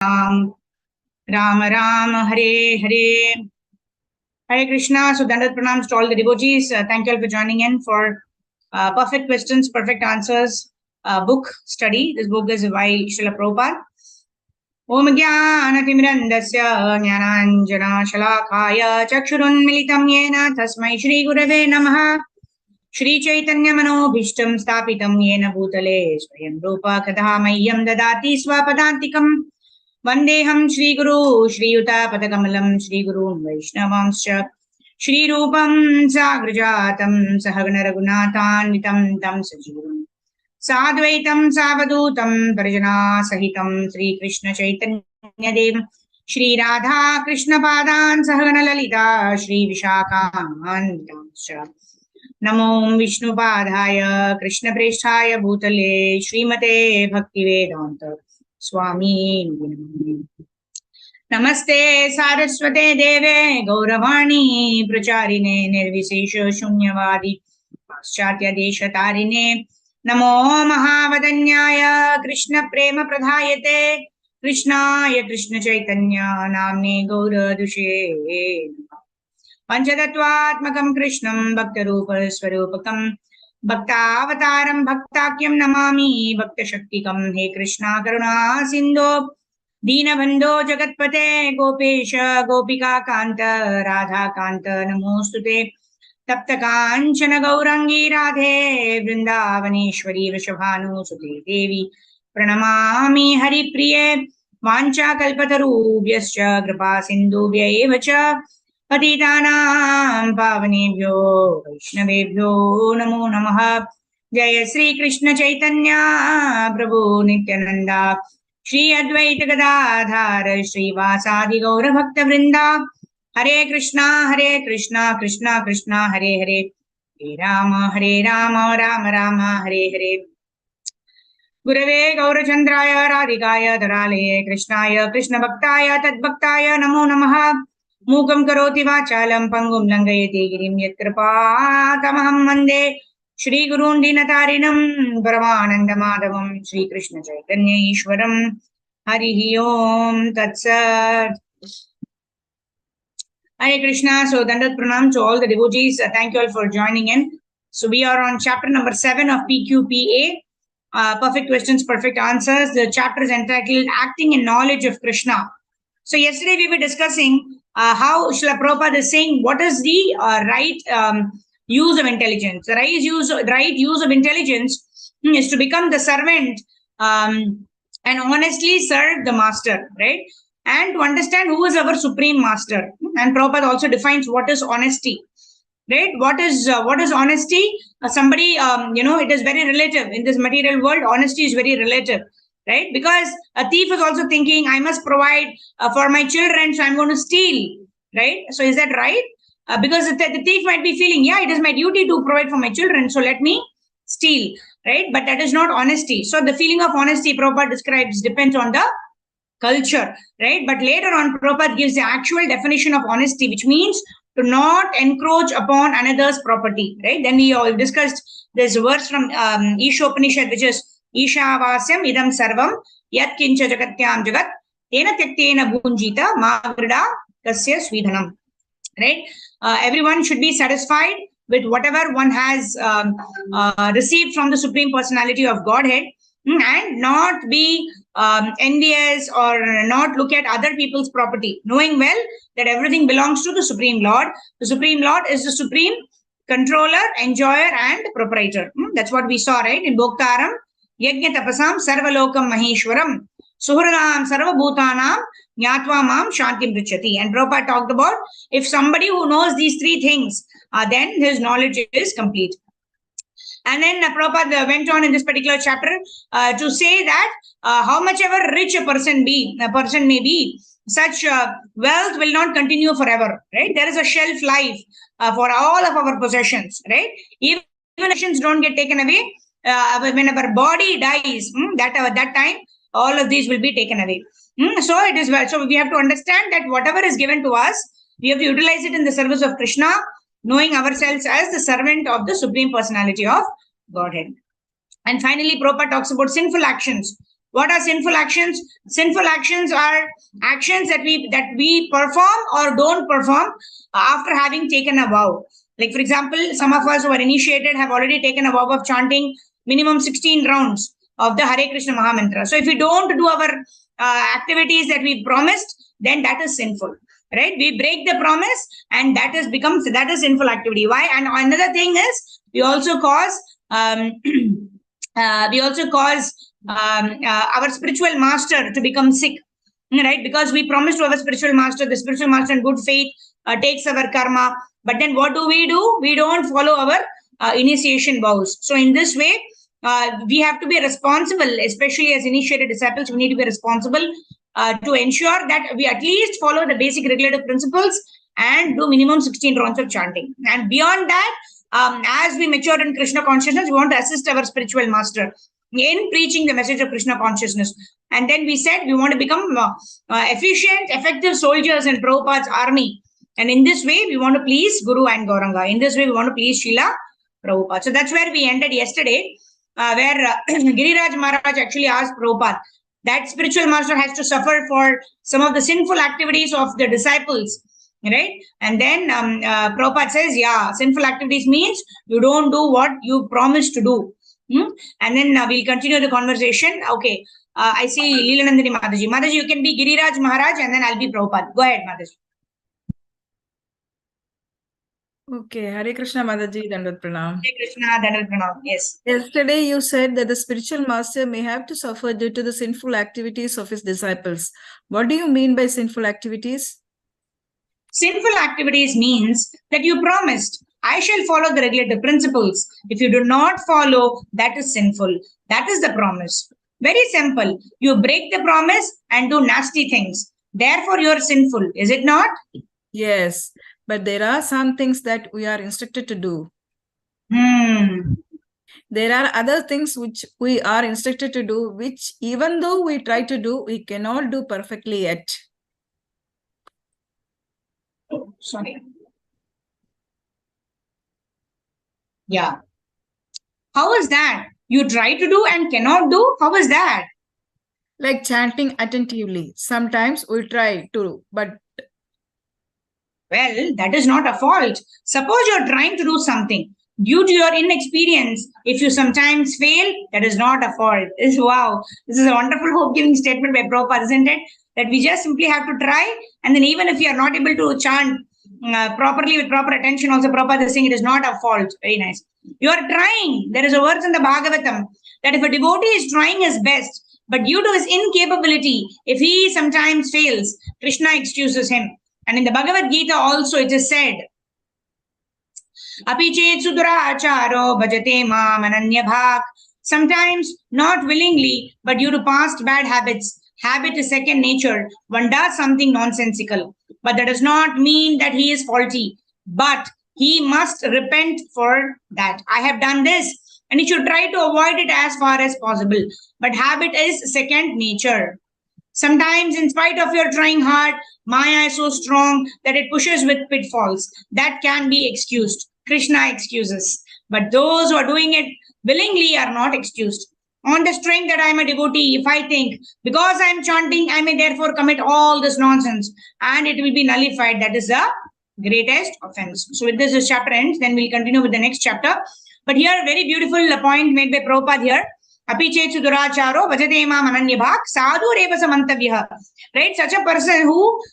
Ram Ram Ram Hare Hare Hare Krishna. So Dandat Pranams to all the devotees. Thank you all for joining in for Perfect Questions, Perfect Answers book study. This book is by Srila Prabhupada. Om Jnanatimrandasya Jnananjana Shalakaya Chakshurunmilitam Yena Tasmai Shri Gurave Namaha Shri Chaitanya Manobhishtam Stapitam Yena Bhutale Swayam Rupa Kadhamayyam Dadati Swapadantikam Vandeham Shri Guru Shri Yuta Padakamalam Shri Guru Vaishnavamscha Shri Rupam Sagrajatam Sahagana Raghunathan Vitam Tam Sajivam Sadvaitam Savadutam Parjana Sahitam Sri Krishna Chaitanya Dev Shri Radha Krishna Padan Sahagana Lalita Shri Vishakhan Vitamscha Namo Vishnu Padhaya Krishna Preshthaya Bhutale Srimate Bhaktivedanta Swami Namaste Saraswate Deve Gauravani Pracharine Nirvisesha Shunyavadi Paschatya Deshatarine Namo Mahavadanyaya Krishna Prema Pradhayate Krishnaya Krishna Chaitanya Namne Gaura Dushe Panchatattvatmakam Krishnam Bhaktarupa Swarupakam Bhaktavataram Bhaktakyam Namami Bhaktashaktikam He Krishna Karuna Sindhu Deenabandho Jagatpate Gopesha Gopika Kanta Radha Kanta Namostute Tapta Kanchana Gaurangi Radhe Vrindavaneshwari Vrishabhanu Sute Devi Pranamami Hari Priye Vancha Kalpatarubhyascha Kripa Sindhubhya Evacha Patitanam Pavanebhyo Vaishnavebhyo Namo Namaha Jaya Sri Krishna Chaitanya Prabhu Nityananda Shri Advaita Gadadhar Shri Vasadi Gaura Bhakta Vrinda Hare Krishna Krishna Krishna Hare Hare Hare Rama Rama Rama Hare Hare Gurave Gaurachandraya Radhikaya Dharalaya Krishnaya Krishna Bhaktaya Tadbhaktaya Namo Namaha Mukam Karoti Vachalam Pangum Langayate Girim Yatkripatamaham Vande Shri Gurun Dinatarinam Paramananda Madhavam Shri Krishna Chaitanya Ishwaram Harihi Om Tatsat Hare Krishna. So Dandat Pranam to all the devotees. Thank you all for joining in. So we are on chapter number 7 of PQPA. Perfect Questions, Perfect Answers. The chapter is entitled Acting in Knowledge of Krishna. So yesterday we were discussing how Srila Prabhupada is saying what is the right use of intelligence. The right use of intelligence is to become the servant and honestly serve the master, right? And to understand who is our supreme master. And Prabhupada also defines what is honesty, right? What is honesty? Somebody, it is very relative. In this material world, honesty is very relative, right? Because a thief is also thinking, I must provide for my children, so I'm going to steal, right? So is that right? Because the thief might be feeling, yeah, it is my duty to provide for my children, so let me steal, right? But that is not honesty. So the feeling of honesty Prabhupada describes depends on the culture, right? But later on, Prabhupada gives the actual definition of honesty, which means to not encroach upon another's property, right? Then we all discussed this verse from Ishopanishad, which is Ishavasyam idam sarvam yat kincha jagatyam jagat tena tyaktena bhunjita magrida kasya svidhanam, right? Everyone should be satisfied with whatever one has received from the Supreme Personality of Godhead and not be envious or not look at other people's property, knowing well that everything belongs to the Supreme Lord. The Supreme Lord is the supreme controller, enjoyer, and proprietor. That's what we saw, right? In Bhoktaram, Yajna Tapasam, Sarvalokam Maheshwaram, Suhradam Sarvabhutanam, Nyatva Mam Shantim Richati. And Prabhupada talked about if somebody who knows these three things, then his knowledge is complete. And then Prabhupada went on in this particular chapter to say that how much ever rich a person may be, such wealth will not continue forever, right? There is a shelf life for all of our possessions, right? Even possessions don't get taken away. When our body dies, that time, all of these will be taken away. So it is well. So we have to understand that whatever is given to us, we have to utilize it in the service of Krishna, knowing ourselves as the servant of the Supreme Personality of Godhead. And finally, Prabhupada talks about sinful actions. What are sinful actions? Sinful actions are actions that we perform or don't perform after having taken a vow. Like, for example, some of us who are initiated have already taken a vow of chanting minimum 16 rounds of the Hare Krishna Mahamantra. So if we don't do our activities that we promised, then that is sinful, right? We break the promise, and that is sinful activity. Why? And another thing is, we also cause our spiritual master to become sick, right? Because we promised to our spiritual master, the spiritual master in good faith takes our karma, but then what do? We don't follow our initiation vows. So in this way, we have to be responsible, especially as initiated disciples. We need to be responsible to ensure that we at least follow the basic regulative principles and do minimum 16 rounds of chanting. And beyond that, as we mature in Krishna consciousness, we want to assist our spiritual master in preaching the message of Krishna consciousness. And then we said we want to become efficient, effective soldiers in Prabhupada's army. And in this way, we want to please Guru and Gauranga. In this way, we want to please Srila Prabhupada. So that's where we ended yesterday, where Giriraj Maharaj actually asked Prabhupada that spiritual master has to suffer for some of the sinful activities of the disciples, right? And then Prabhupada says, yeah, sinful activities means you don't do what you promised to do. And then we'll continue the conversation. Okay, I see Leelanandini Mataji. Mataji, you can be Giriraj Maharaj, and then I'll be Prabhupada. Go ahead, Mataji. Okay, Hare Krishna Mataji, Dandat Pranam. Hare Krishna, Dandat Pranam. Yes. Yesterday you said that the spiritual master may have to suffer due to the sinful activities of his disciples. What do you mean by sinful activities? Sinful activities means that you promised, I shall follow the regulative principles. If you do not follow, that is sinful. That is the promise. Very simple. You break the promise and do nasty things. Therefore, you are sinful. Is it not? Yes, but there are some things that we are instructed to do. There are other things which we are instructed to do, which even though we try to do, we cannot do perfectly yet. Oh, sorry. Yeah. How is that? You try to do and cannot do? How is that? Like chanting attentively. Sometimes we try to, but... Well, that is not a fault. Suppose you're trying to do something. Due to your inexperience, if you sometimes fail, that is not a fault. Wow. This is a wonderful hope-giving statement by Prabhupada, isn't it? That we just simply have to try, and then even if you are not able to chant properly with proper attention, also Prabhupada is saying it is not a fault. Very nice. You are trying. There is a verse in the Bhagavatam that if a devotee is trying his best, but due to his incapability, if he sometimes fails, Krishna excuses him. And in the Bhagavad Gita also it is said, Api chet suduracharo bhajate mam ananya bhak. Sometimes not willingly, but due to past bad habits. Habit is second nature. One does something nonsensical. But that does not mean that he is faulty. But he must repent for that. I have done this. And he should try to avoid it as far as possible. But habit is second nature. Sometimes, in spite of your trying hard, Maya is so strong that it pushes with pitfalls. That can be excused. Krishna excuses. But those who are doing it willingly are not excused. On the strength that I am a devotee, if I think, because I am chanting, I may therefore commit all this nonsense, and it will be nullified. That is the greatest offense. So with this chapter ends, then we'll continue with the next chapter. But here, very beautiful point made by Prabhupada here. Api chet suduracharo vajate mam ananya bhak sadhu reva samantavyaha. Right? Such a person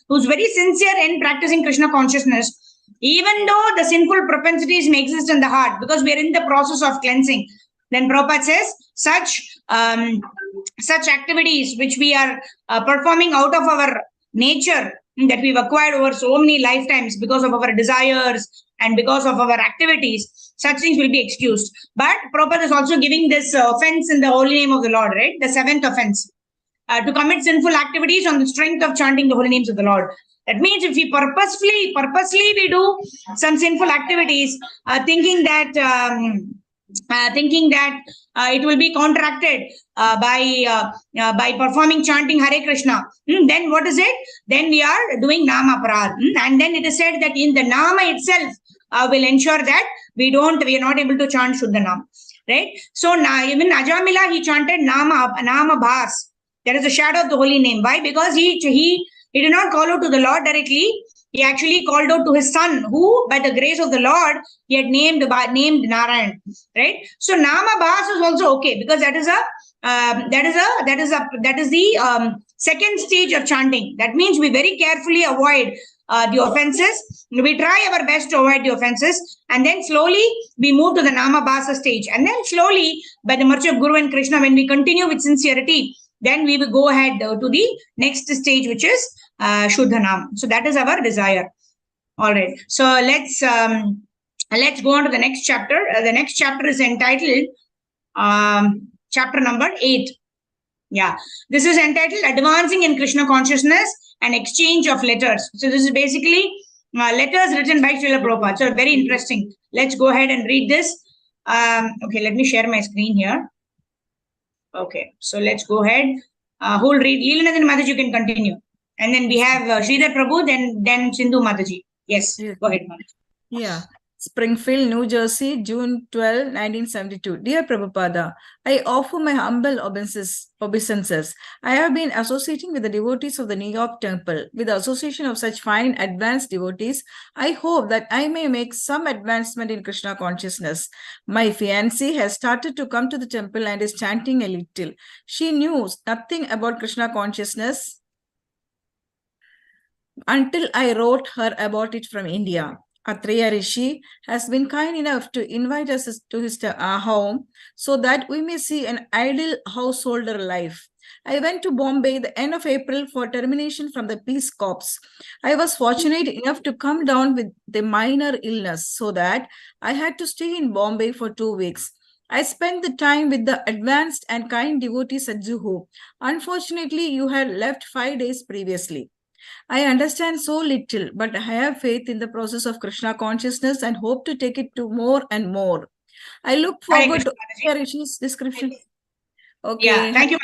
who's very sincere in practicing Krishna consciousness, even though the sinful propensities may exist in the heart, because we are in the process of cleansing. Then Prabhupada says, such activities which we are performing out of our nature that we've acquired over so many lifetimes because of our desires and because of our activities, such things will be excused. But Prabhupada is also giving this offense in the holy name of the Lord, right? The seventh offense. To commit sinful activities on the strength of chanting the holy names of the Lord. That means if we purposely we do some sinful activities, thinking that it will be counteracted by performing chanting Hare Krishna, then what is it? Then we are doing Nama Parad. And then it is said that in the Nama itself will ensure that we are not able to chant Shuddha Nama. Right? So even Ajamila, he chanted Nama Bhas. There is a shadow of the holy name. Why? Because he did not call out to the Lord directly. He actually called out to his son, who, by the grace of the Lord, he had named Narayan. Right. So Nama Bhas is also okay, because that is the second stage of chanting. That means we very carefully avoid the offenses. We try our best to avoid the offenses, and then slowly we move to the Nama Bhasa stage. And then slowly, by the mercy of Guru and Krishna, when we continue with sincerity, then we will go ahead to the next stage, which is Shuddhanam. So that is our desire. All right. So let's go on to the next chapter. The next chapter is entitled chapter number 8. Yeah. This is entitled Advancing in Krishna Consciousness and Exchange of Letters. So this is basically letters written by Srila Prabhupada. So very interesting. Let's go ahead and read this. Okay, let me share my screen here. Okay, so let's go ahead. Who will read? Leelanathan Mataji, you can continue. And then we have Sridhar Prabhu, then Sindhu Mataji. Yes, go ahead, Mataji. Yeah. Springfield, New Jersey, June 12, 1972. Dear Prabhupada, I offer my humble obeisances. I have been associating with the devotees of the New York Temple. With the association of such fine advanced devotees, I hope that I may make some advancement in Krishna consciousness. My fiancée has started to come to the temple and is chanting a little. She knew nothing about Krishna consciousness until I wrote her about it from India. Atreya Rishi has been kind enough to invite us to his home so that we may see an ideal householder life. I went to Bombay the end of April for termination from the Peace Corps. I was fortunate enough to come down with the minor illness so that I had to stay in Bombay for 2 weeks. I spent the time with the advanced and kind devotees at Juhu. Unfortunately, you had left 5 days previously. I understand so little, but I have faith in the process of Krishna consciousness and hope to take it to more and more. I look forward to Rishi's description. Okay. Yeah, thank you.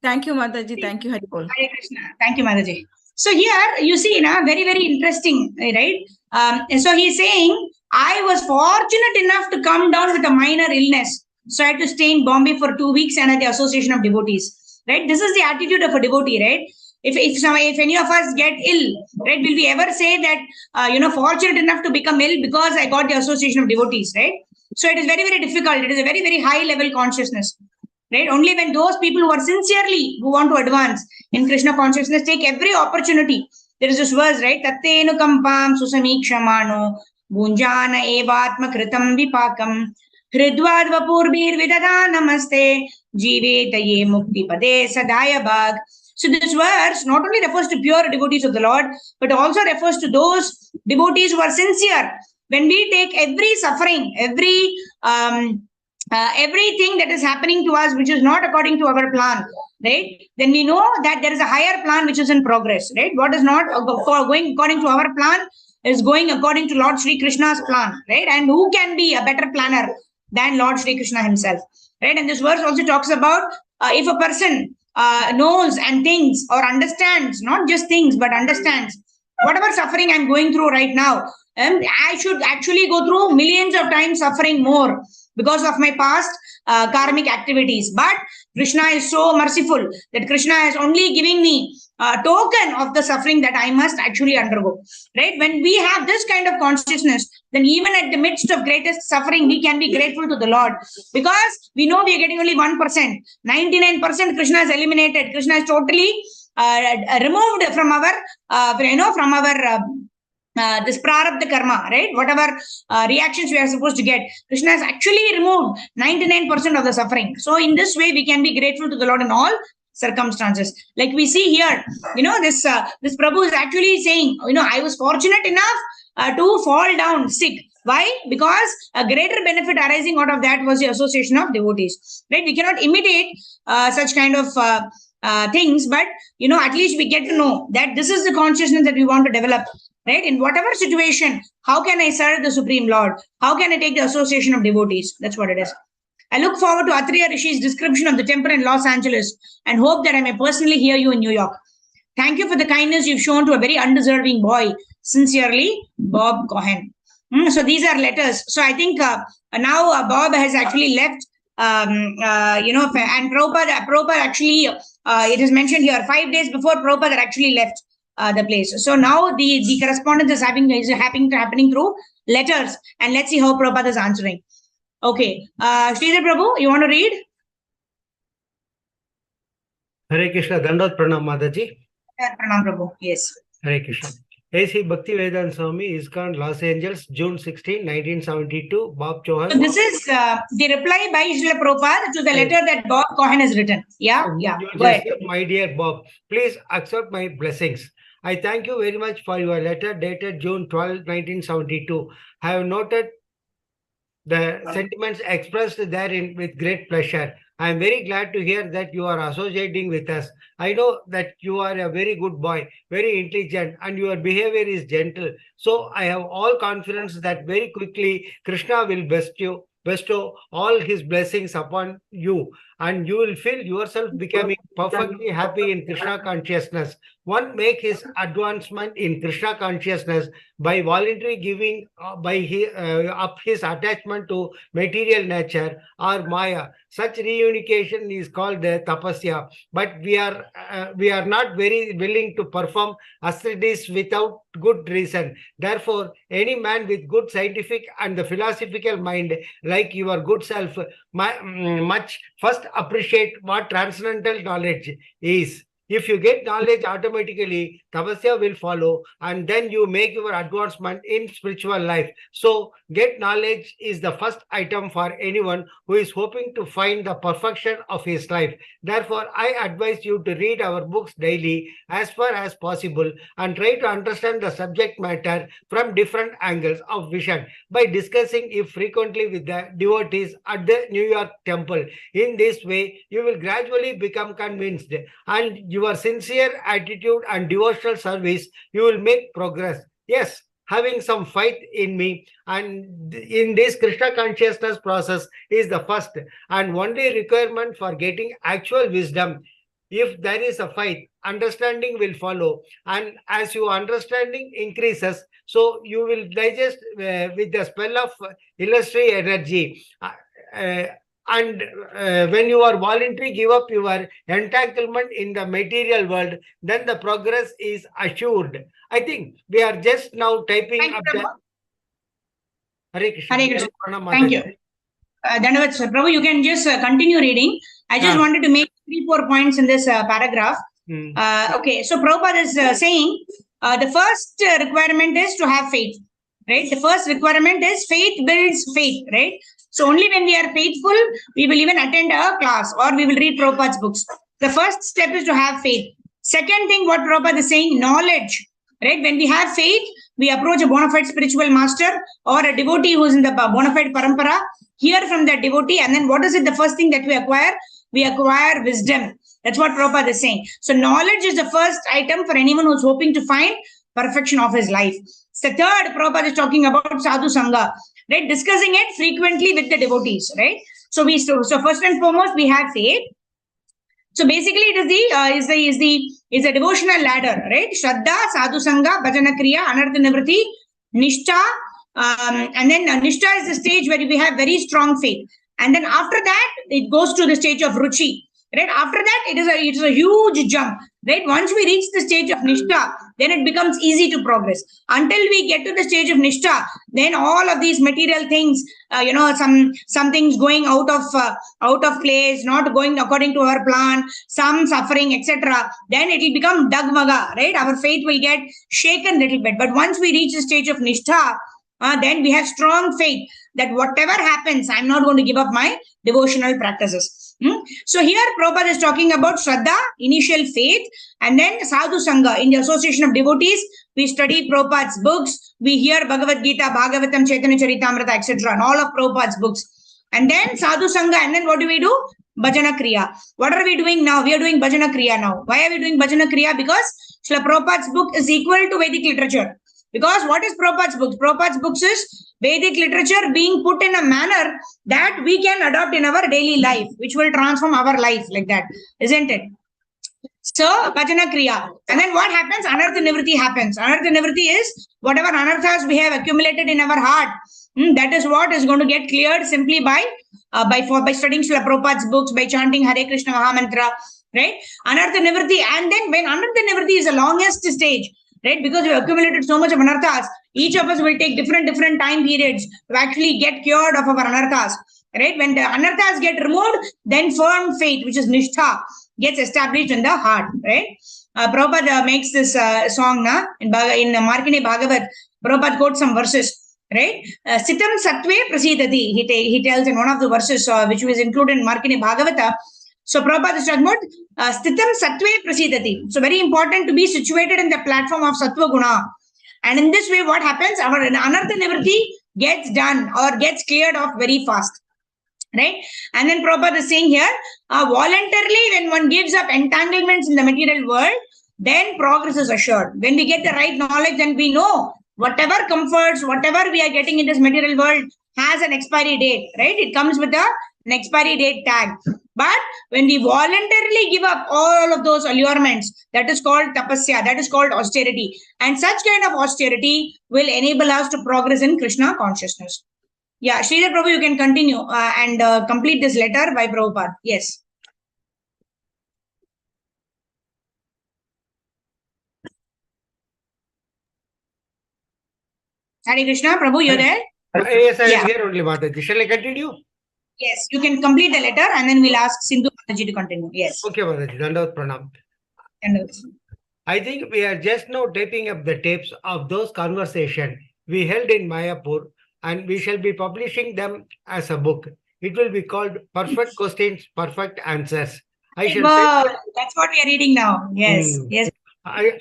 Thank you, Mataji. Thank you, Haripol. Hare Krishna. Thank you, Mataji. So here you see, very, very interesting, right? So he's saying, I was fortunate enough to come down with a minor illness. So I had to stay in Bombay for 2 weeks and at the Association of Devotees, right? This is the attitude of a devotee, right? If any of us get ill, right, will we ever say that, fortunate enough to become ill because I got the Association of Devotees, right? So it is very, very difficult. It is a very, very high level consciousness, right? Only when those people who want to advance in Krishna consciousness take every opportunity. There is this verse, right? Tattenu kampam susamikshamano bunjana evatma kritam vipakam hridvad vapurbir vidada namaste jivetaye mukti pade sadaya bhag. So this verse not only refers to pure devotees of the Lord, but also refers to those devotees who are sincere. When we take every suffering, everything that is happening to us, which is not according to our plan, right? Then we know that there is a higher plan which is in progress, right? What is not going according to our plan is going according to Lord Sri Krishna's plan, right? And who can be a better planner than Lord Sri Krishna himself, right? And this verse also talks about if a person knows and thinks or understands, not just things, but understands whatever suffering I'm going through right now, I should actually go through millions of times suffering more because of my past karmic activities. But Krishna is so merciful that Krishna has only given me a token of the suffering that I must actually undergo, right? When we have this kind of consciousness, then even at the midst of greatest suffering, we can be grateful to the Lord, because we know we are getting only 1%. 99% Krishna is eliminated. Krishna is totally removed from our this prarabdha karma, right? Whatever reactions we are supposed to get, Krishna has actually removed 99% of the suffering. So in this way, we can be grateful to the Lord in all circumstances. Like we see here, this Prabhu is actually saying, I was fortunate enough to fall down sick. Why? Because a greater benefit arising out of that was the association of devotees, right? We cannot imitate such kind of things, but at least we get to know that this is the consciousness that we want to develop, right? In whatever situation, how can I serve the Supreme Lord? How can I take the association of devotees? That's what it is. I look forward to Atreya Rishi's description of the temple in Los Angeles and hope that I may personally hear you in New York. Thank you for the kindness you've shown to a very undeserving boy. Sincerely, Bob Cohen. So these are letters. So I think now Bob has actually left And Prabhupada actually, it is mentioned here, 5 days before Prabhupada actually left the place. So now the correspondence is happening through letters, and let's see how Prabhupada is answering. Okay, Sridhar Prabhu, you want to read? Hare Krishna, Dandot Pranam Mataji. Pranam Prabhu, yes. Hare Krishna. A.C. Bhaktivedanta Swami, ISKCON, Los Angeles, June 16, 1972. Bob Chauhan. So this is the reply by Srila Prabhupada to the letter that Bob Cohen has written. Yeah. My dear Bob, please accept my blessings. I thank you very much for your letter dated June 12, 1972. I have noted the sentiments expressed therein with great pleasure. I am very glad to hear that you are associating with us. I know that you are a very good boy, very intelligent, and your behavior is gentle. So I have all confidence that very quickly Krishna will bestow all his blessings upon you, and you will feel yourself becoming perfectly happy in Krishna consciousness. One make his advancement in Krishna consciousness by voluntarily giving up his attachment to material nature or Maya. Such reunification is called the tapasya, but we are not very willing to perform austerities without good reason. Therefore, any man with good scientific and the philosophical mind, like your good self, much first appreciate what transcendental knowledge is. If you get knowledge, automatically tapasya will follow, and then you make your advancement in spiritual life. So get knowledge is the first item for anyone who is hoping to find the perfection of his life. Therefore, I advise you to read our books daily as far as possible and try to understand the subject matter from different angles of vision by discussing it frequently with the devotees at the New York temple. In this way, you will gradually become convinced, and your sincere attitude and devotional service, you will make progress. Yes, having some faith in me and in this Krishna consciousness process is the first and only requirement for getting actual wisdom. If there is a faith, understanding will follow, and as your understanding increases, so you will digest with the spell of illusory energy. And when you are voluntarily give up your entanglement in the material world, then the progress is assured. I think we are just now typing up the... Hare Krishna. Hare Krishna. Thank you. Dhanavad Sir. Prabhu, you can just continue reading. I just wanted to make 3-4 points in this paragraph. Okay, so Prabhupada is saying the first requirement is to have faith, right? The first requirement is faith builds faith, right? So only when we are faithful, we will even attend a class or we will read Prabhupada's books. The first step is to have faith. Second thing, what Prabhupada is saying, knowledge, right? When we have faith, we approach a bona fide spiritual master or a devotee who is in the bona fide parampara, hear from that devotee, and then what is it, the first thing that we acquire? We acquire wisdom. That's what Prabhupada is saying. So knowledge is the first item for anyone who's hoping to find perfection of his life. The third, Prabhupada is talking about sadhu sangha, right? Discussing it frequently with the devotees, right? So first and foremost, we have faith. So basically, it is the devotional ladder, right? Shraddha, sadhu sangha, bhajana kriya, anartha nivritti, nishtha, and then nishtha is the stage where we have very strong faith. And then after that, it goes to the stage of ruchi. Right after that, it is a huge jump. Right, once we reach the stage of nishtha, then it becomes easy to progress. Until we get to the stage of nishtha, then all of these material things, some things going out of place, not going according to our plan, some suffering, etc. Then it will become dagmaga. Right, our faith will get shaken a little bit. But once we reach the stage of nishtha, then we have strong faith that whatever happens, I'm not going to give up my devotional practices. So here Prabhupada is talking about Shraddha, initial faith, and then Sadhu Sangha. In the association of devotees, we study Prabhupada's books, we hear Bhagavad Gita, Bhagavatam, Chaitanya Charitamrita, etc. and all of Prabhupada's books. And then Sadhu Sangha, and then what do? Bhajana Kriya. What are we doing now? We are doing Bhajana Kriya now. Why are we doing Bhajana Kriya? Because Srila Prabhupada's book is equal to Vedic literature. Because what is Prabhupada's books? Prabhupada's books is Vedic literature being put in a manner that we can adopt in our daily life, which will transform our life like that, isn't it? So, Bhajana Kriya. And then what happens? Anartha Nivritti happens. Anartha Nivritti is whatever anarthas we have accumulated in our heart. That is what is going to get cleared simply by by studying Srila Prabhupada's books, by chanting Hare Krishna Mahamantra, right? Anartha Nivritti, and then when Anartha Nivritti is the longest stage, right? Because we have accumulated so much of anarthas, each of us will take different time periods to actually get cured of our anarthas, right? When the anarthas get removed, then firm faith, which is nishtha, gets established in the heart, right? Prabhupada makes this song in Markine Bhagavat. Prabhupada quotes some verses, right? Sitam Satve Prasidati, he tells in one of the verses which was included in Markine Bhagavata. So Prabhupada is talking about Stitam Satve Prasidati. So very important to be situated in the platform of Sattva Guna. And in this way, what happens? Our Anartha Nivritti gets done or gets cleared off very fast. Right? And then Prabhupada is saying here, voluntarily, when one gives up entanglements in the material world, then progress is assured. When we get the right knowledge, then we know whatever comforts, whatever we are getting in this material world has an expiry date, right? It comes with an expiry date tag. But when we voluntarily give up all of those allurements, that is called tapasya, that is called austerity. And such kind of austerity will enable us to progress in Krishna consciousness. Yeah, Sridhar Prabhu, you can continue and complete this letter by Prabhupada. Yes. Hare Krishna, Prabhu, you're there? Yes, I am here only, Mataji. Shall I continue? Yes, you can complete the letter and then we'll ask Sindhu Mataji to continue. Yes. Okay, Mataji. Dandavat Pranam. I think we are just now taping up the tapes of those conversations we held in Mayapur, and we shall be publishing them as a book. It will be called Perfect Questions, Perfect Answers. That's what we are reading now. Yes, yes. I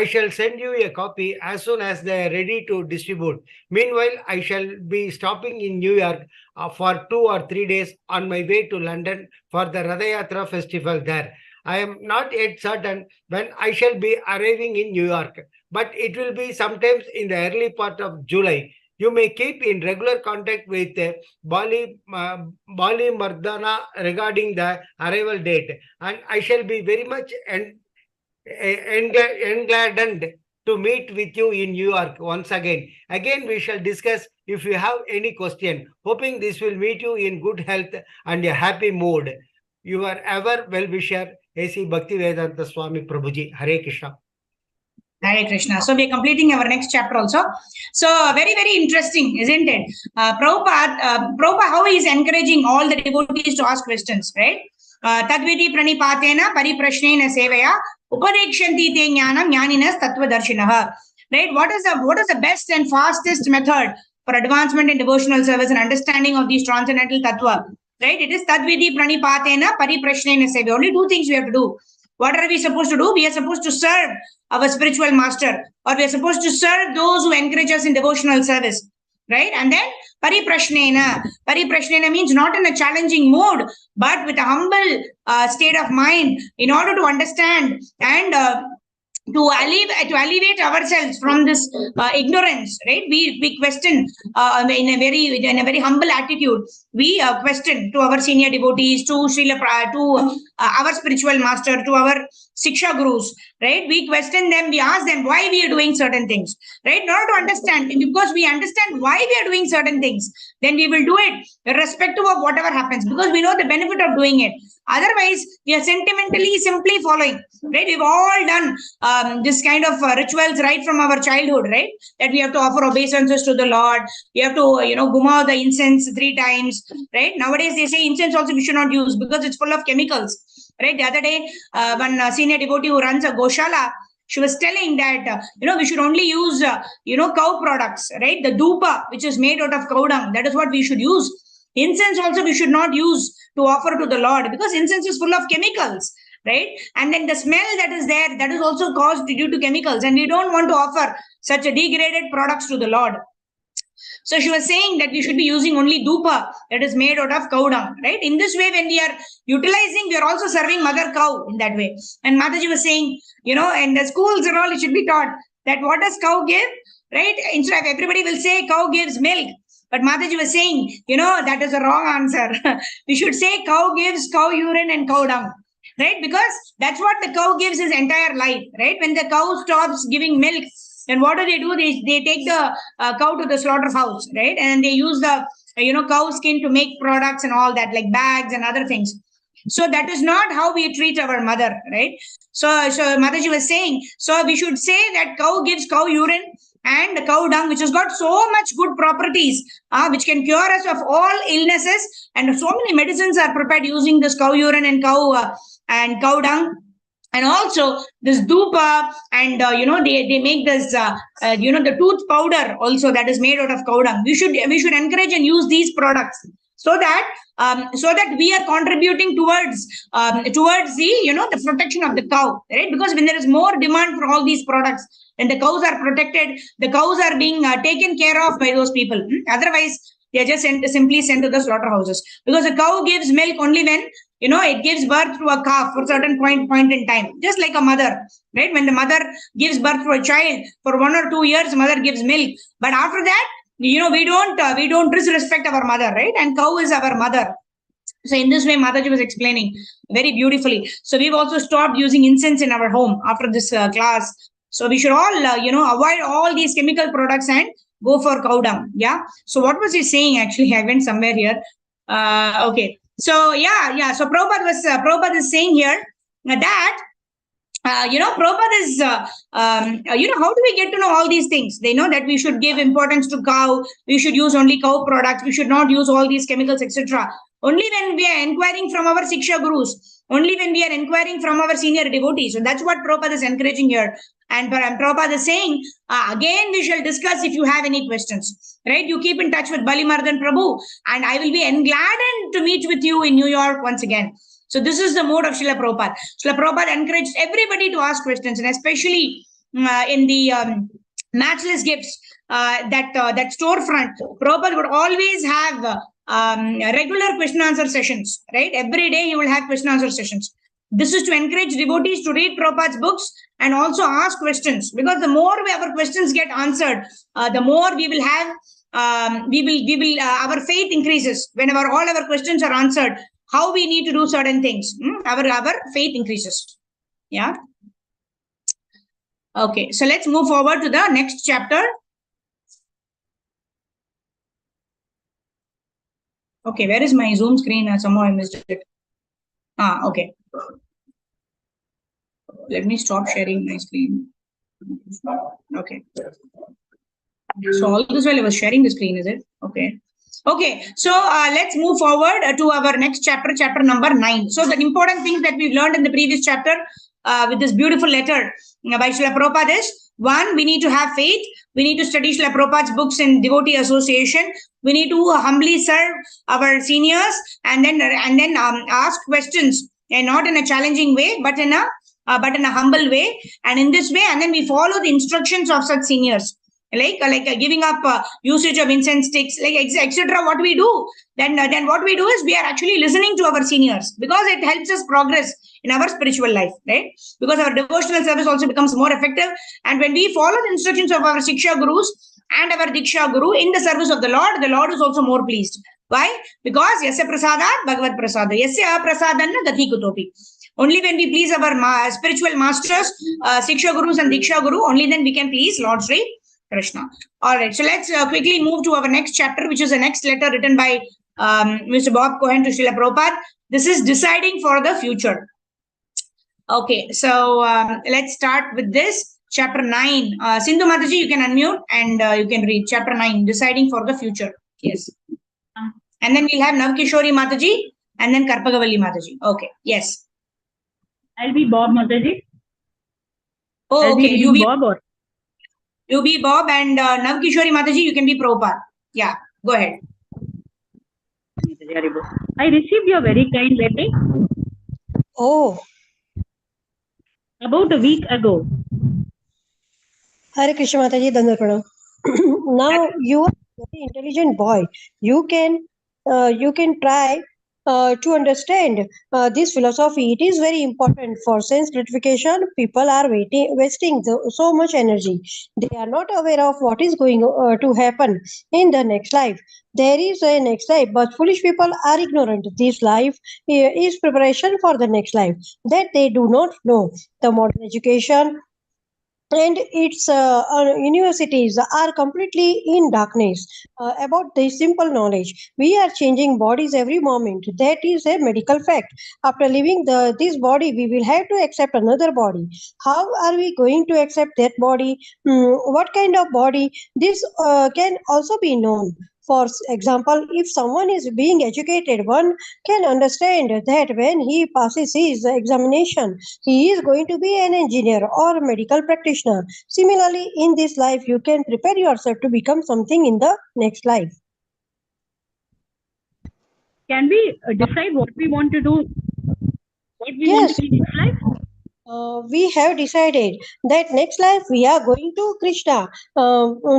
shall send you a copy as soon as they are ready to distribute. Meanwhile, I shall be stopping in New York for 2 or 3 days on my way to London for the Ratha Yatra festival there. I am not yet certain when I shall be arriving in New York, but it will be sometimes in the early part of July. You may keep in regular contact with Bali Mardana regarding the arrival date, and I shall be very much engladdened to meet with you in New York once again. Again, we shall discuss if you have any question. Hoping this will meet you in good health and a happy mood. Your ever well-wisher, A.C. Bhaktivedanta Swami Prabhuji. Hare Krishna. Hare Krishna. So we are completing our next chapter also. So very, very interesting, isn't it? Prabhupada, how he is encouraging all the devotees to ask questions, right? Tadvidi pranipatena pariprashnena sevaya upadekshanti te jnanam jnaninas tattvadarshinaha. Right? What is the best and fastest method for advancement in devotional service and understanding of these transcendental tattva? Right? It is tadvidi pranipatena pariprashnena sevaya. Only 2 things we have to do. What are we supposed to do? We are supposed to serve our spiritual master, or we are supposed to serve those who encourage us in devotional service, right? And then pariprashnena. Pariprashnena means not in a challenging mood, but with a humble state of mind in order to understand and to alleviate ourselves from this ignorance, right? We question in a very humble attitude. We question to our senior devotees, to our spiritual master, to our Siksha Gurus, right? We question them, we ask them why we are doing certain things, right? In order to understand, because we understand why we are doing certain things, then we will do it irrespective of whatever happens, because we know the benefit of doing it. Otherwise, we are sentimentally simply following, right? We've all done this kind of rituals right from our childhood, right? That we have to offer obeisances to the Lord. We have to, guma the incense 3 times, right? Nowadays, they say incense also we should not use because it's full of chemicals, right? The other day, one senior devotee who runs a Goshala, she was telling that, we should only use, cow products, right? The dupa, which is made out of cow dung, that is what we should use. Incense also we should not use to offer to the Lord because incense is full of chemicals, right? And then the smell that is there, that is also caused due to chemicals. And we don't want to offer such a degraded products to the Lord. So she was saying that we should be using only dupa that is made out of cow dung, right? In this way, when we are utilizing, we are also serving mother cow in that way. And Mataji was saying, in the schools and all, it should be taught that what does cow give, right? Instead of everybody will say cow gives milk. But Mataji was saying, that is a wrong answer. We should say cow gives cow urine and cow dung, right? Because that's what the cow gives his entire life, right? When the cow stops giving milk, then what do? They take the cow to the slaughterhouse, right? And they use the cow skin to make products and all that, like bags and other things. So that is not how we treat our mother, right? So Mataji was saying, so we should say that cow gives cow urine and cow dung, which has got so much good properties, which can cure us of all illnesses, and so many medicines are prepared using this cow urine and cow dung. And also this dupa, and they make this the tooth powder also, that is made out of cow dung. We should encourage and use these products, so that we are contributing towards the protection of the cow, right? Because when there is more demand for all these products, and the cows are protected, the cows are being taken care of by those people. Otherwise, they are just simply sent to the slaughterhouses, because a cow gives milk only when it gives birth to a calf for a certain point in time, just like a mother, right? When the mother gives birth to a child, for 1 or 2 years, mother gives milk, but after that, we don't disrespect our mother, right? And cow is our mother. So in this way, Mataji was explaining very beautifully. So we've also stopped using incense in our home after this class. So we should all avoid all these chemical products and go for cow dung. Yeah. So what was he saying? Actually, I went somewhere here. Okay. So yeah. So Prabhupada is saying here that Prabhupada is, how do we get to know all these things? They know that we should give importance to cow, we should use only cow products, we should not use all these chemicals, etc. Only when we are inquiring from our Siksha Gurus, only when we are inquiring from our senior devotees. So that's what Prabhupada is encouraging here. And Prabhupada is saying, again, we shall discuss if you have any questions, right? You keep in touch with Balimardan Prabhu, and I will be gladdened to meet with you in New York once again. So this is the mode of Srila Prabhupada. Srila Prabhupada encouraged everybody to ask questions, and especially in the matchless gifts, that storefront, Prabhupada would always have regular question answer sessions, right? Every day he will have question answer sessions. This is to encourage devotees to read Prabhupada's books and also ask questions, because the more our questions get answered, the more we will have, our faith increases. Whenever all our questions are answered, how we need to do certain things, our faith increases. Yeah. Okay, so let's move forward to the next chapter. Okay, where is my Zoom screen? Somehow I missed it. Okay. Let me stop sharing my screen. Okay. So all this while I was sharing the screen, is it? Okay. Okay, so let's move forward to our next chapter, chapter number 9. So the important things that we've learned in the previous chapter with this beautiful letter by Srila Prabhupada is, 1, we need to have faith. We need to study Srila Prabhupada's books in devotee association. We need to humbly serve our seniors, and then ask questions, and not in a challenging way, but in a humble way. And in this way, and then we follow the instructions of such seniors. Like giving up usage of incense sticks, like etc. What we do, then what we do is we are actually listening to our seniors, because it helps us progress in our spiritual life, right? Because our devotional service also becomes more effective, and when we follow the instructions of our Siksha Gurus and our Diksha Guru in the service of the Lord is also more pleased. Why? Because Yasya Prasadat Bhagavad Prasada, Yasya Prasadanna Gati Kutopi. Only when we please our spiritual masters, Siksha Gurus and Diksha Guru, only then we can please Lord Sri Krishna. All right, so let's quickly move to our next chapter, which is the next letter written by Mr. Bob Cohen to Srila Prabhupada. This is deciding for the future. Okay, so let's start with this chapter 9. Sindhu Mataji, you can unmute and you can read chapter 9, deciding for the future. Yes. And then we'll have Navkishori Mataji and then Karpagavalli Mataji. Okay, yes. I'll be Bob Mataji. Oh, okay. You be Bob or? You be Bob, and Navkishori Mataji, you can be Prabhupada. Yeah, go ahead. I received your very kind letter. Oh. About a week ago. Hare Krishna Mataji, Dandar Pranam. Now you are a very intelligent boy. You can try to understand this philosophy. It is very important for sense gratification. People are wasting so much energy. They are not aware of what is going to happen in the next life. There is a next life, but foolish people are ignorant. This life is preparation for the next life that they do not know. The modern education and its universities are completely in darkness about this simple knowledge. We are changing bodies every moment. That is a medical fact. After leaving this body, we will have to accept another body. How are we going to accept that body? What kind of body? This can also be known. For example, if someone is being educated, one can understand that when he passes his examination, he is going to be an engineer or medical practitioner. Similarly, in this life, you can prepare yourself to become something in the next life. Can we decide what we want to do? What we want Yes, to be next life? we have decided that next life we are going to Krishna.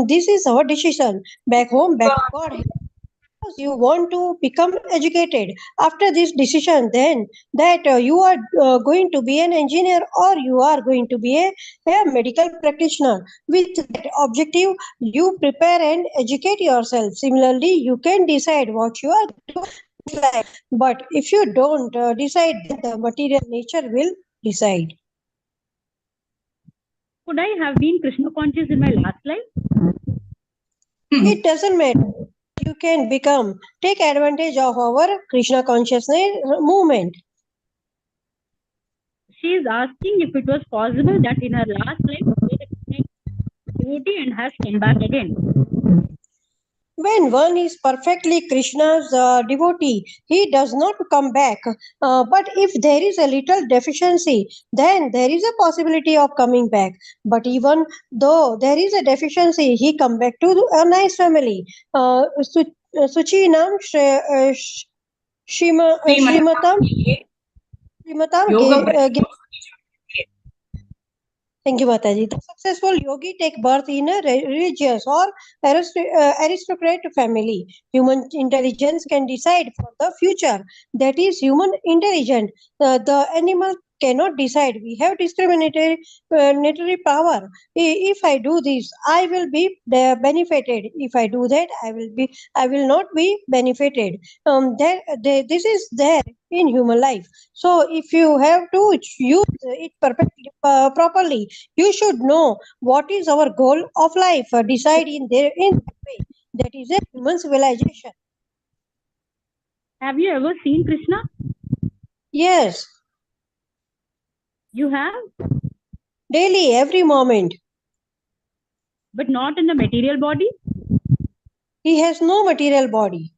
This is our decision. Back home, back to God. Suppose you want to become educated after this decision, then that you are going to be an engineer or you are going to be a medical practitioner. With that objective, you prepare and educate yourself. Similarly, you can decide what you are going to do next life. But if you don't decide, then the material nature will decide. Could I have been Krishna conscious in my last life? It doesn't matter. You can become, take advantage of our Krishna consciousness movement. She is asking if it was possible that in her last life, she was a devotee and has come back again. When one is perfectly Krishna's devotee, he does not come back. But if there is a little deficiency, then there is a possibility of coming back. But even though there is a deficiency, he come back to a nice family. Suchi nam Shrimatam Yoga Thank you, Mataji. The successful yogi take birth in a religious or aristocrat family. Human intelligence can decide for the future. That is human intelligence. The animal cannot decide. We have discriminatory power. If I do this, I will be benefited. If I do that, I will not be benefited. This is there in human life. So if you have to use it perfectly properly, you should know what is our goal of life. Decide in that way. That is a human civilization. Have you ever seen Krishna? Yes, You have, daily, every moment. but not in the material body? He has no material body.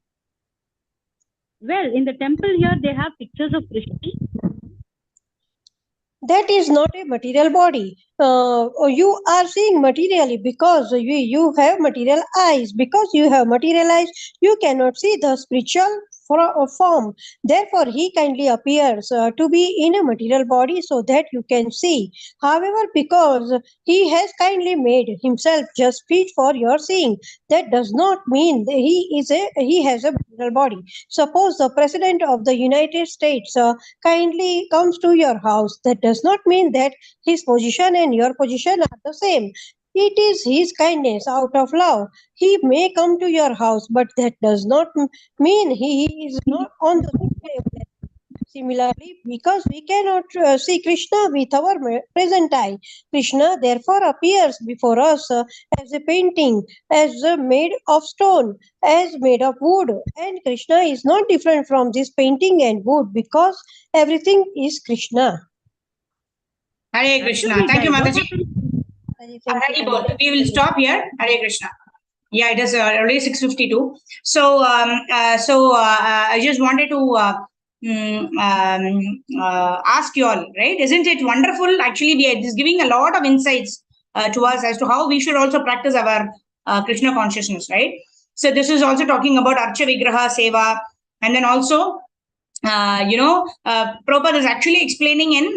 Well, in the temple here, they have pictures of Krishna. That is not a material body. You are seeing materially because you have material eyes. Because you have material eyes, you cannot see the spiritual form. Therefore, he kindly appears to be in a material body so that you can see. However, because he has kindly made himself just fit for your seeing, that does not mean that he has a material body. Suppose the president of the United States kindly comes to your house. That does not mean that his position and your position are the same. It is his kindness out of love. He may come to your house, but that does not mean he is not on the same level. Similarly, because we cannot see Krishna with our present eye, Krishna therefore appears before us as a painting, as made of stone, as made of wood. And Krishna is not different from this painting and wood because everything is Krishna. Hare Krishna. Actually, Thank you, what Mataji. happened? We will stop here. Hare Krishna. Yeah, it is already 6:52. So, I just wanted to ask you all, right? Isn't it wonderful? Actually, it is giving a lot of insights to us as to how we should also practice our Krishna consciousness, right? So, this is also talking about Archa Vigraha Seva, and then also Prabhupada is actually explaining in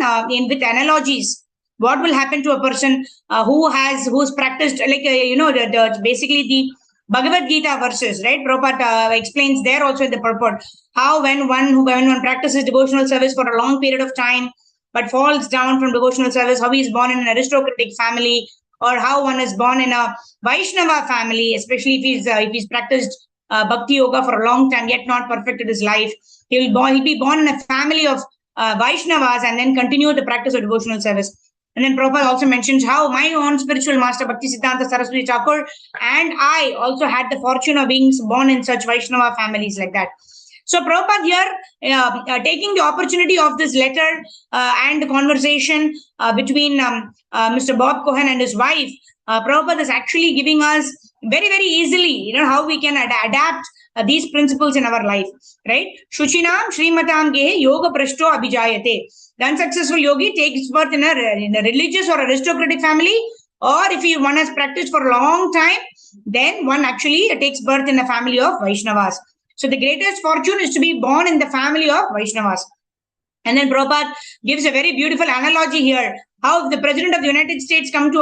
with analogies what will happen to a person who's practiced basically the Bhagavad Gita verses, right? Prabhupada explains there also in the purport how when one practices devotional service for a long period of time but falls down from devotional service, how he is born in an aristocratic family, or how one is born in a Vaishnava family, especially if he's practiced bhakti yoga for a long time yet not perfected his life. He'll be born in a family of Vaishnavas and then continue the practice of devotional service. And then Prabhupada also mentions how my own spiritual master Bhakti Siddhanta Saraswati Thakur and I also had the fortune of being born in such Vaishnava families like that. So Prabhupada here, taking the opportunity of this letter and the conversation between Mr. Bob Cohen and his wife, Prabhupada is actually giving us very, very easily, how we can adapt these principles in our life, right? Shuchinam Srimatam Gehe Yoga Prashto Abhijayate. The unsuccessful yogi takes birth in a religious or aristocratic family, or if one has practiced for a long time, then one actually takes birth in a family of Vaishnavas. So the greatest fortune is to be born in the family of Vaishnavas. And then Prabhupada gives a very beautiful analogy here. How if the President of the United States come to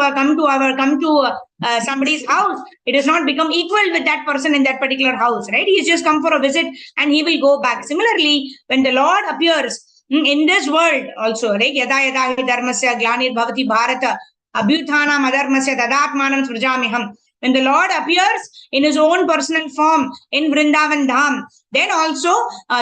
somebody's house, it does not become equal with that person in that particular house, right? He's just come for a visit and he will go back. Similarly, when the Lord appears in this world also, right? Yada yada hi dharmasya glanir bhavati bharata abhyuthanam adharmasya tadatmanam svrjamiham. When the Lord appears in his own personal form in Vrindavan Dham, then also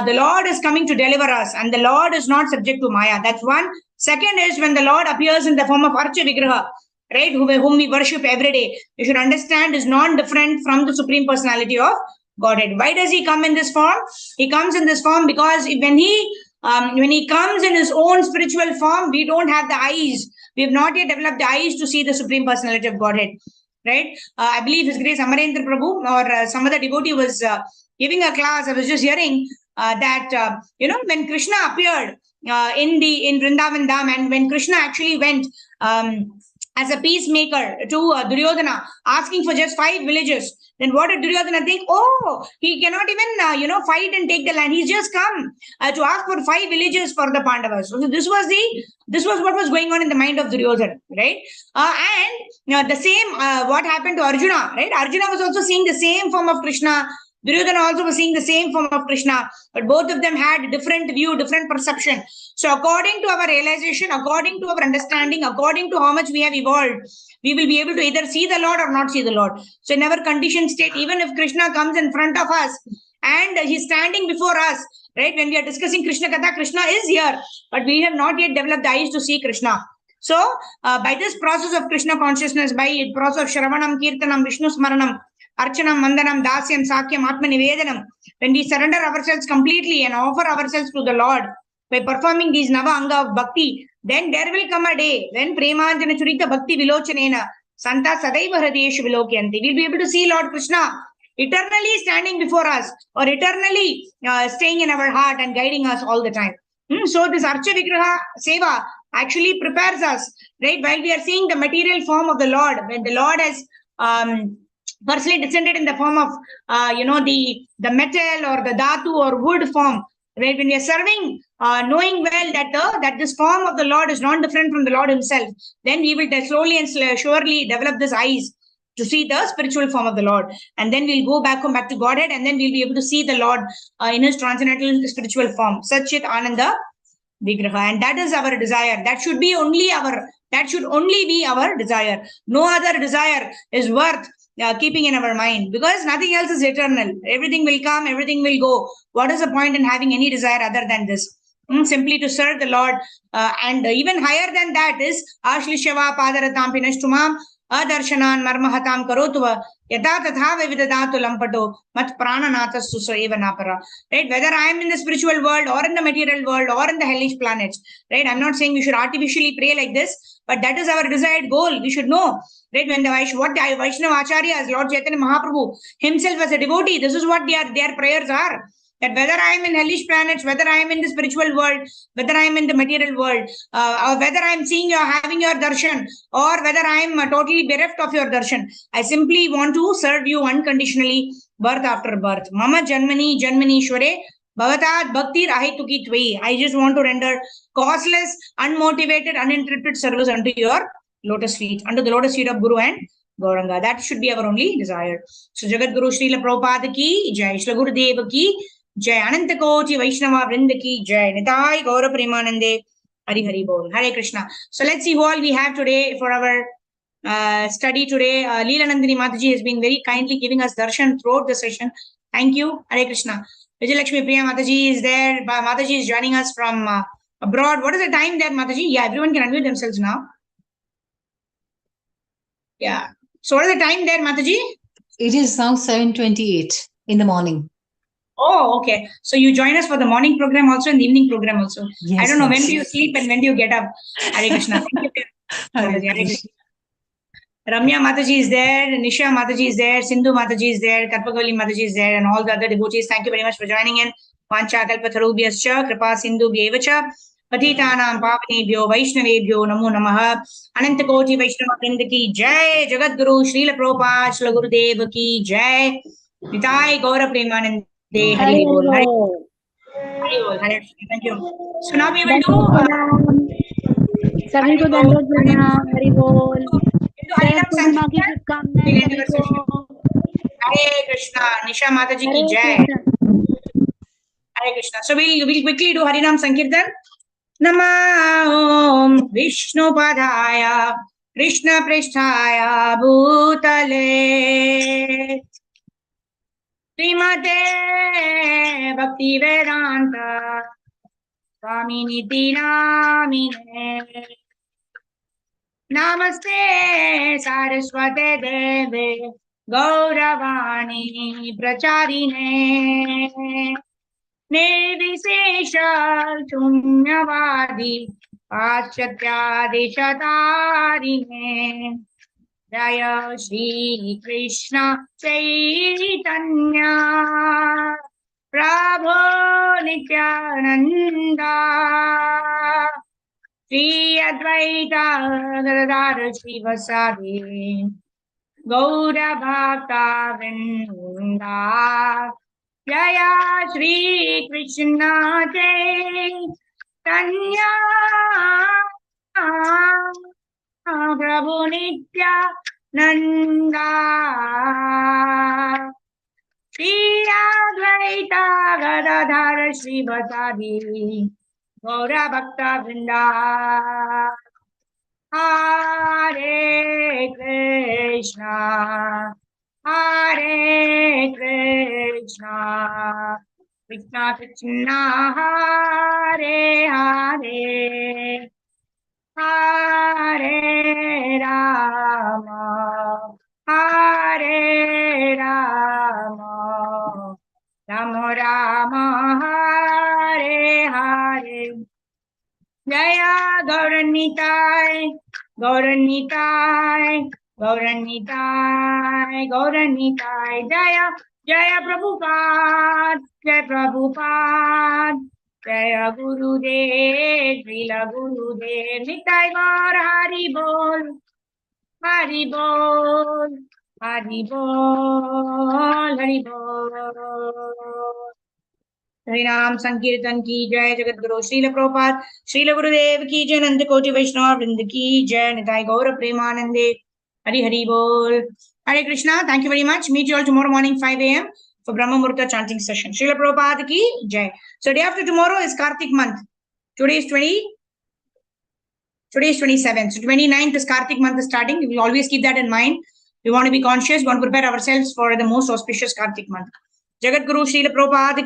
the Lord is coming to deliver us, and the Lord is not subject to Maya. That's one. Second is when the Lord appears in the form of Archa Vigraha, right, whom we worship every day. You should understand is non-different from the Supreme Personality of Godhead. Why does he come in this form? He comes in this form because when he comes in his own spiritual form, we don't have the eyes. We have not yet developed the eyes to see the Supreme Personality of Godhead. Right? I believe His Grace Amarendra Prabhu or some other devotee was giving a class. I was just hearing that when Krishna appeared in Vrindavan Dham, and when Krishna actually went as a peacemaker to Duryodhana, asking for just 5 villages. Then what did Duryodhana think? Oh, he cannot even fight and take the land. He's just come to ask for 5 villages for the Pandavas. So this was what was going on in the mind of Duryodhana, right? And the same what happened to Arjuna, right? Arjuna was also seeing the same form of Krishna. Duryodhana also was seeing the same form of Krishna, but both of them had different view, different perception. So according to our realization, according to our understanding, according to how much we have evolved, we will be able to either see the Lord or not see the Lord. So in our conditioned state, even if Krishna comes in front of us and he's standing before us, right? When we are discussing Krishna Katha, Krishna is here, but we have not yet developed the eyes to see Krishna. So by this process of Krishna consciousness, by the process of Shravanam, Kirtanam, Vishnu Smaranam, Archanam, Mandanam, Dasyam, Sakyam, Atma Nivedanam, when we surrender ourselves completely and offer ourselves to the Lord by performing these Nava Anga of Bhakti, then there will come a day when Premanjana Churita Bhakti Vilochanena, Santa Sadaiva Hradeshu Vilokyanti, we'll be able to see Lord Krishna eternally standing before us or eternally staying in our heart and guiding us all the time. So this Archa Vigraha Seva actually prepares us, right? While we are seeing the material form of the Lord, when the Lord has personally descended in the form of the metal or the dhatu or wood form, right? When we are serving, knowing well that this form of the Lord is not different from the Lord himself, then we will slowly and surely develop this eyes to see the spiritual form of the Lord, and then we'll go back to Godhead, and then we'll be able to see the Lord in his transcendental spiritual form, Satchit Ananda Vigraha. And that is our desire. That should only be our desire. No other desire is worth keeping in our mind, because nothing else is eternal. Everything will come, everything will go. What is the point in having any desire other than this? Simply to serve the Lord. And even higher than that is Ashlishava Padaratam Pinashtumam Adarshanan Marmahatam Karotuva Yata Tatha Vividatu Lampato Mat Prananatha Suso Eva Napara. Right? Whether I am in the spiritual world or in the material world or in the hellish planets, right? I'm not saying we should artificially pray like this, but that is our desired goal. We should know, right? When the Vaishnava Acharyas, Lord Chaitanya Mahaprabhu himself as a devotee, this is what their prayers are. That whether I am in hellish planets, whether I am in the spiritual world, whether I am in the material world, or whether I am seeing you having your darshan, or whether I am totally bereft of your darshan, I simply want to serve you unconditionally, birth after birth. Mama Janmani Janmanishware Bhavatat Bhakti Rahituki Tvai. I just want to render causeless, unmotivated, uninterrupted service unto your lotus feet, under the lotus feet of Guru and Gauranga. That should be our only desire. So Jagat Guru Srila Prabhupada ki Jai, Srila Gurudeva ki Jai, Ananta Koti Vaishnava Vrinda ki Jai, Nitai Gaura Premanande, Hari Hari Bol, Hare Krishna. So let's see who all we have today for our study today. Leela Nandini Mataji has been very kindly giving us darshan throughout the session. Thank you. Hare Krishna. Vijayalakshmi Priya Mataji is there. Mataji is joining us from abroad. What is the time there, Mataji? Yeah, everyone can unmute themselves now. Yeah. So what is the time there, Mataji? It is now 7:28 in the morning. Oh, okay. So you join us for the morning program also and the evening program also. Yes, I don't know when yes. do you sleep and when do you get up. Hare Krishna. Thank you. Hare Mataji. Hare Krishna. Krishna. Ramya Mataji is there, Nisha Mataji is there, Sindhu Mataji is there, Karpagoli Mataji is there, and all the other devotees. Thank you very much for joining in. Vancha kalpatharubhyascha, kripa sindhu bhyevacha, patitanam pavanebhyo, vaishnavebhyo, namo namaha. Ananta koti Vaishnava Vrinda ki jai, Jagat Guru, Srila Prabhupada, Srila Gurudev ki jai, Nitai Gaura Premanande, Hari Bol, Hari Bol, Hare Krishna. Thank you. So now we will do. सभी को दंडवत प्रणाम, हरि बोल, शरद पूर्णिमा की शुभकामनाएं We'll end सभी our को। session. Hare Krishna, Nisha Mataji ki Hare jai. Krishna. Hare Krishna. So we'll quickly do Harinam Sankirtan. Namah Vishnu Padaya Krishna Pristhaya Bhutale Srimate Bhakti Vedanta Swaminiti Namine Namaste Saraswate Deve Gauravani Pracharine निर्विशेष शून्यवादी पाश्चात्यादिशतारिणे जय श्री कृष्ण चैतन्य प्रभो नित्यानंदा श्री अद्वैता गदाधर श्रीवासादि गौरभक्ता वृंदा जया श्री कृष्ण चैतन्य प्रभु नित्यानंदा श्री अद्वैता गदाधर श्रीवासादि गौरभक्ता वृंदा Hare Krishna, Hare Krishna, Krishna Krishna, Hare Hare, Hare Rama, Hare Rama, Rama Rama, Hare Hare. Jaya Gauranitai, Gauranitai, Gauranitai, Gauranitai, Jaya, Jaya Prabhupada, Jaya Prabhupada, Jaya Gurudev, Srila Gurudev, Nitai Gaur Hari Bol, Hari Bol, Hari Bol, Hari Bol. हरिनाम संकीर्तन की जय, जगत गुरु श्रील प्रभुपाद श्रील गुरुदेव की जय, नंद कोटि वैष्णव वृंद की जय, निताई गौर प्रेमानंदे, हरि हरि बोल. Hare Krishna. Thank you very much. Meet you all tomorrow morning 5 a.m. for Brahma Murta chanting session. Srila Prabhupada ki jai. So day after tomorrow is Kartik month. Today is 27th. So 29th is Kartik month is starting. We will always keep that in mind. We want to be conscious. We want to prepare ourselves for the most auspicious Kartik month. Jagat Guru Srila Prabhupada ki